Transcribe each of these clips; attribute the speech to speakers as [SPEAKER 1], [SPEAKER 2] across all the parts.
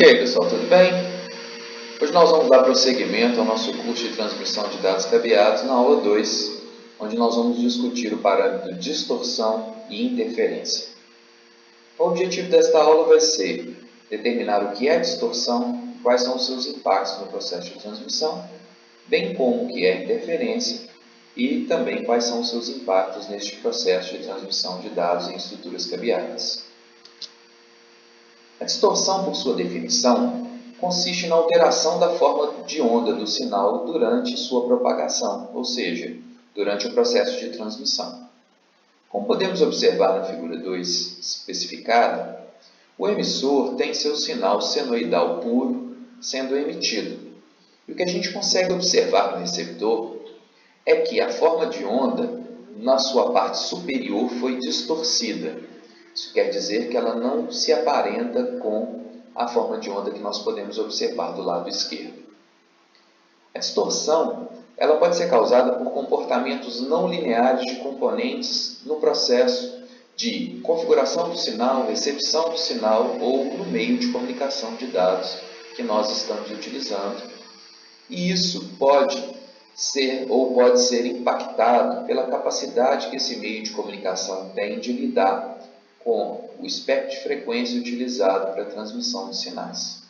[SPEAKER 1] E aí pessoal, tudo bem? Hoje nós vamos dar prosseguimento ao nosso curso de transmissão de dados cabeados na aula 2, onde nós vamos discutir o parâmetro distorção e interferência. O objetivo desta aula vai ser determinar o que é distorção, quais são os seus impactos no processo de transmissão, bem como o que é interferência e também quais são os seus impactos neste processo de transmissão de dados em estruturas cabeadas. A distorção, por sua definição, consiste na alteração da forma de onda do sinal durante sua propagação, ou seja, durante o processo de transmissão. Como podemos observar na figura 2 especificada, o emissor tem seu sinal senoidal puro sendo emitido. E o que a gente consegue observar no receptor é que a forma de onda, na sua parte superior, foi distorcida. Isso quer dizer que ela não se aparenta com a forma de onda que nós podemos observar do lado esquerdo. A distorção ela pode ser causada por comportamentos não lineares de componentes no processo de configuração do sinal, recepção do sinal ou no meio de comunicação de dados que nós estamos utilizando. E isso pode ser impactado pela capacidade que esse meio de comunicação tem de lidar com o espectro de frequência utilizado para a transmissão de sinais.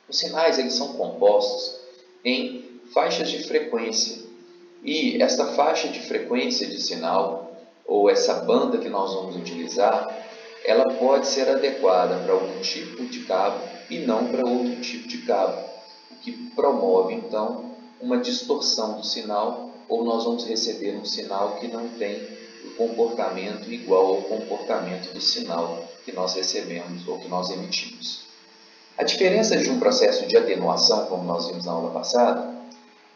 [SPEAKER 1] Os sinais eles são compostos em faixas de frequência e esta faixa de frequência de sinal, ou essa banda que nós vamos utilizar, ela pode ser adequada para algum tipo de cabo e não para outro tipo de cabo, o que promove então uma distorção do sinal, ou nós vamos receber um sinal que não tem o comportamento igual ao comportamento do sinal que nós recebemos ou que nós emitimos. A diferença de um processo de atenuação, como nós vimos na aula passada,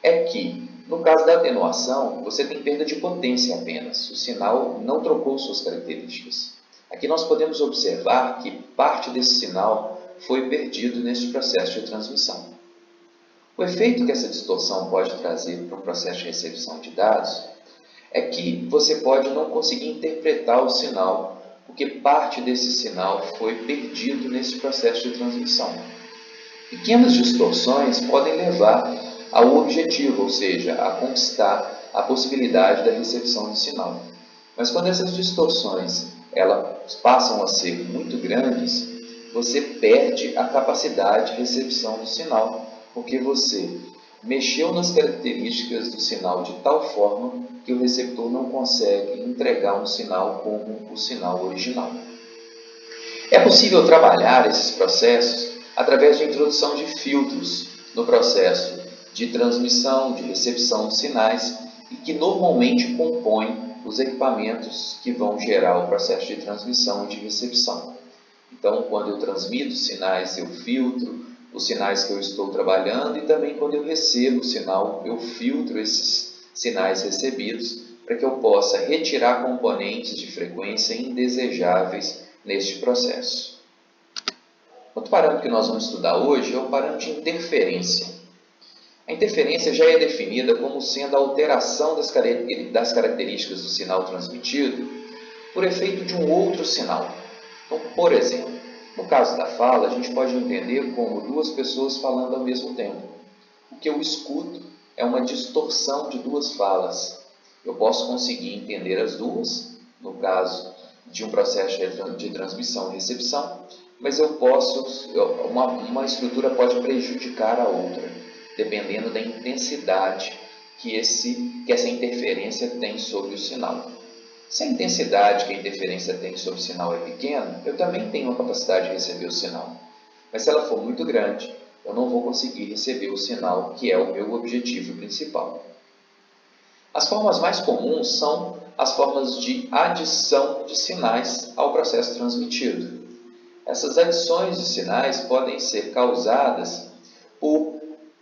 [SPEAKER 1] é que, no caso da atenuação, você tem perda de potência apenas. O sinal não trocou suas características. Aqui nós podemos observar que parte desse sinal foi perdido neste processo de transmissão. O efeito que essa distorção pode trazer para o processo de recepção de dados é que você pode não conseguir interpretar o sinal, porque parte desse sinal foi perdido nesse processo de transmissão. Pequenas distorções podem levar ao objetivo, ou seja, a conquistar a possibilidade da recepção do sinal. Mas quando essas distorções elas passam a ser muito grandes, você perde a capacidade de recepção do sinal, porque você mexeu nas características do sinal de tal forma que o receptor não consegue entregar um sinal como o sinal original. É possível trabalhar esses processos através de introdução de filtros no processo de transmissão, de recepção de sinais e que normalmente compõem os equipamentos que vão gerar o processo de transmissão e de recepção. Então, quando eu transmito sinais, eu filtro os sinais que eu estou trabalhando e também quando eu recebo o sinal, eu filtro esses sinais recebidos para que eu possa retirar componentes de frequência indesejáveis neste processo. Outro parâmetro que nós vamos estudar hoje é o parâmetro de interferência. A interferência já é definida como sendo a alteração das características do sinal transmitido por efeito de um outro sinal. Então, por exemplo, no caso da fala, a gente pode entender como duas pessoas falando ao mesmo tempo. O que eu escuto é uma distorção de duas falas. Eu posso conseguir entender as duas, no caso de um processo de transmissão e recepção, mas uma estrutura pode prejudicar a outra, dependendo da intensidade que essa interferência tem sobre o sinal. Se a intensidade que a interferência tem sobre o sinal é pequena, eu também tenho a capacidade de receber o sinal. Mas se ela for muito grande, eu não vou conseguir receber o sinal, que é o meu objetivo principal. As formas mais comuns são as formas de adição de sinais ao processo transmitido. Essas adições de sinais podem ser causadas por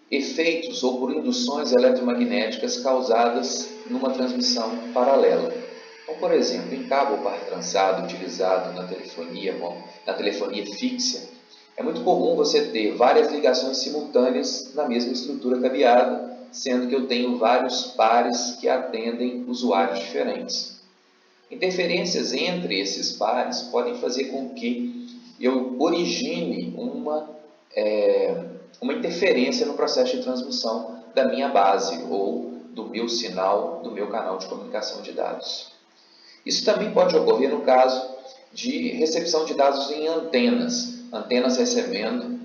[SPEAKER 1] efeitos ou por induções eletromagnéticas causadas numa transmissão paralela. Então, por exemplo, em cabo par trançado utilizado na telefonia fixa, é muito comum você ter várias ligações simultâneas na mesma estrutura cabeada, sendo que eu tenho vários pares que atendem usuários diferentes. Interferências entre esses pares podem fazer com que eu origine uma uma interferência no processo de transmissão da minha base ou do meu sinal, do meu canal de comunicação de dados. Isso também pode ocorrer no caso de recepção de dados em antenas recebendo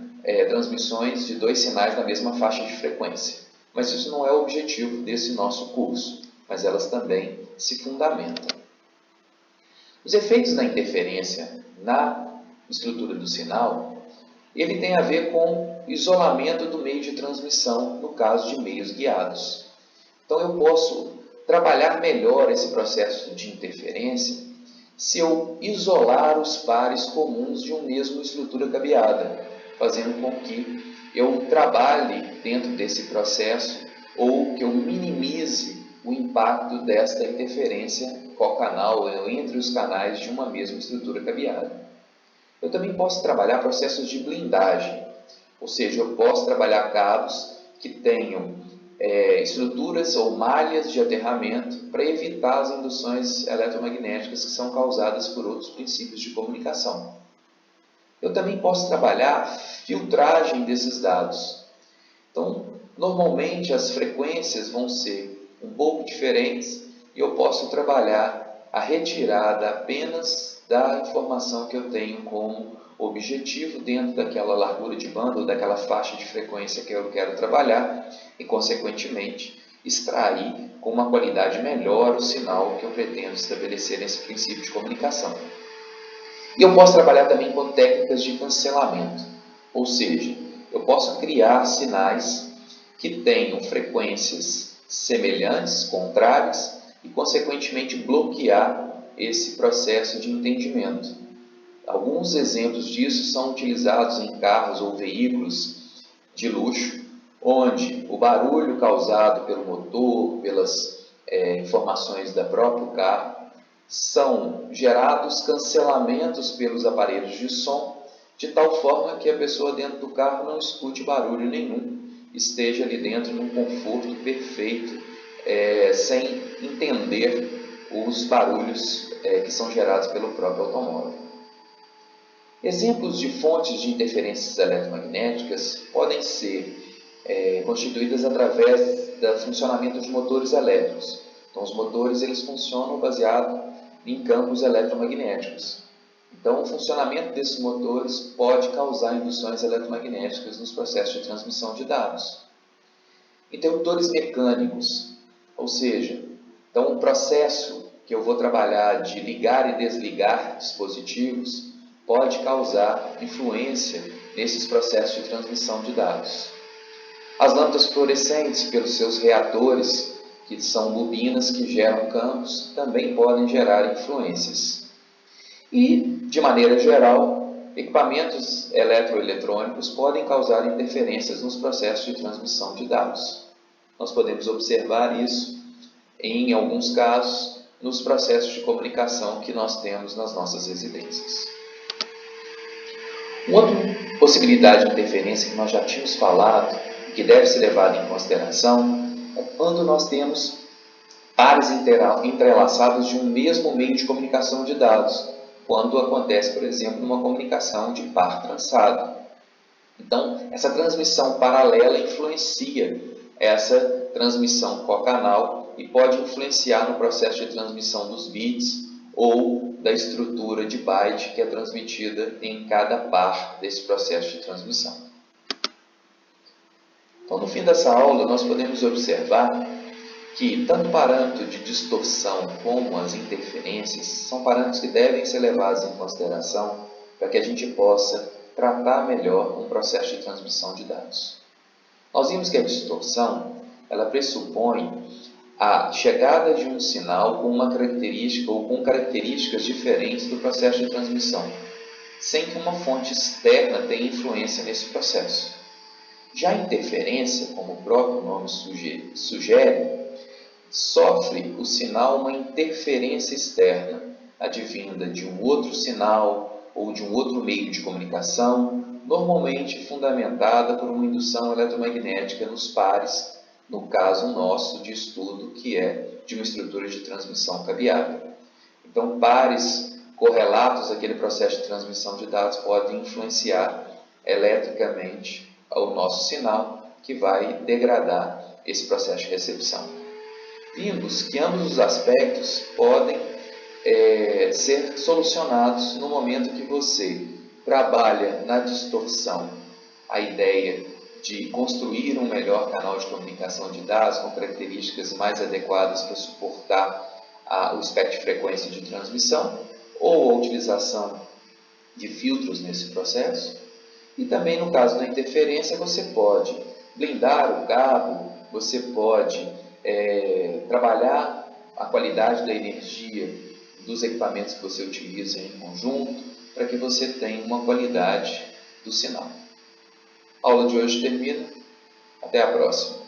[SPEAKER 1] transmissões de dois sinais da mesma faixa de frequência. Mas isso não é o objetivo desse nosso curso, mas elas também se fundamentam. Os efeitos da interferência na estrutura do sinal, ele tem a ver com isolamento do meio de transmissão, no caso de meios guiados. Então eu posso trabalhar melhor esse processo de interferência se eu isolar os pares comuns de uma mesma estrutura cabeada, fazendo com que eu trabalhe dentro desse processo ou que eu minimize o impacto desta interferência cocanal entre os canais de uma mesma estrutura cabeada. Eu também posso trabalhar processos de blindagem, ou seja, eu posso trabalhar cabos que tenham estruturas ou malhas de aterramento para evitar as induções eletromagnéticas que são causadas por outros princípios de comunicação. Eu também posso trabalhar filtragem desses dados. Então, normalmente as frequências vão ser um pouco diferentes e eu posso trabalhar a retirada apenas da informação que eu tenho como objetivo dentro daquela largura de banda ou daquela faixa de frequência que eu quero trabalhar e, consequentemente, extrair com uma qualidade melhor o sinal que eu pretendo estabelecer nesse princípio de comunicação. E eu posso trabalhar também com técnicas de cancelamento, ou seja, eu posso criar sinais que tenham frequências semelhantes, contrárias, e, consequentemente, bloquear esse processo de entendimento. Alguns exemplos disso são utilizados em carros ou veículos de luxo, onde o barulho causado pelo motor, pelas informações do próprio carro, são gerados cancelamentos pelos aparelhos de som, de tal forma que a pessoa dentro do carro não escute barulho nenhum, esteja ali dentro num conforto perfeito, sem entender os barulhos que são gerados pelo próprio automóvel. Exemplos de fontes de interferências eletromagnéticas podem ser constituídas através do funcionamento de motores elétricos. Então, os motores eles funcionam baseado em campos eletromagnéticos. Então, o funcionamento desses motores pode causar induções eletromagnéticas nos processos de transmissão de dados. Interruptores mecânicos, ou seja, então o processo que eu vou trabalhar de ligar e desligar dispositivos pode causar influência nesses processos de transmissão de dados. As lâmpadas fluorescentes, pelos seus reatores, que são bobinas que geram campos, também podem gerar influências. E, de maneira geral, equipamentos eletroeletrônicos podem causar interferências nos processos de transmissão de dados. Nós podemos observar isso, em alguns casos, nos processos de comunicação que nós temos nas nossas residências. Uma outra possibilidade de interferência que nós já tínhamos falado, que deve ser levada em consideração, é quando nós temos pares entrelaçados de um mesmo meio de comunicação de dados, quando acontece, por exemplo, uma comunicação de par trançado. Então, essa transmissão paralela influencia essa transmissão cocanal e pode influenciar no processo de transmissão dos bits ou da estrutura de byte que é transmitida em cada par desse processo de transmissão. Então, no fim dessa aula, nós podemos observar que tanto o parâmetro de distorção como as interferências são parâmetros que devem ser levados em consideração para que a gente possa tratar melhor um processo de transmissão de dados. Nós vimos que a distorção ela pressupõe a chegada de um sinal com uma característica ou com características diferentes do processo de transmissão, sem que uma fonte externa tenha influência nesse processo. Já a interferência, como o próprio nome sugere, sofre o sinal uma interferência externa, advinda de um outro sinal ou de um outro meio de comunicação, normalmente fundamentada por uma indução eletromagnética nos pares, no caso nosso de estudo, que é de uma estrutura de transmissão cabeada. Então, pares correlatos àquele processo de transmissão de dados podem influenciar eletricamente o nosso sinal, que vai degradar esse processo de recepção. Vimos que ambos os aspectos podem ser solucionados no momento que você trabalha na distorção a ideia de construir um melhor canal de comunicação de dados com características mais adequadas para suportar o espectro de frequência de transmissão ou a utilização de filtros nesse processo. E também no caso da interferência você pode blindar o cabo, você pode trabalhar a qualidade da energia dos equipamentos que você utiliza em conjunto para que você tenha uma qualidade do sinal. A aula de hoje termina. Até a próxima.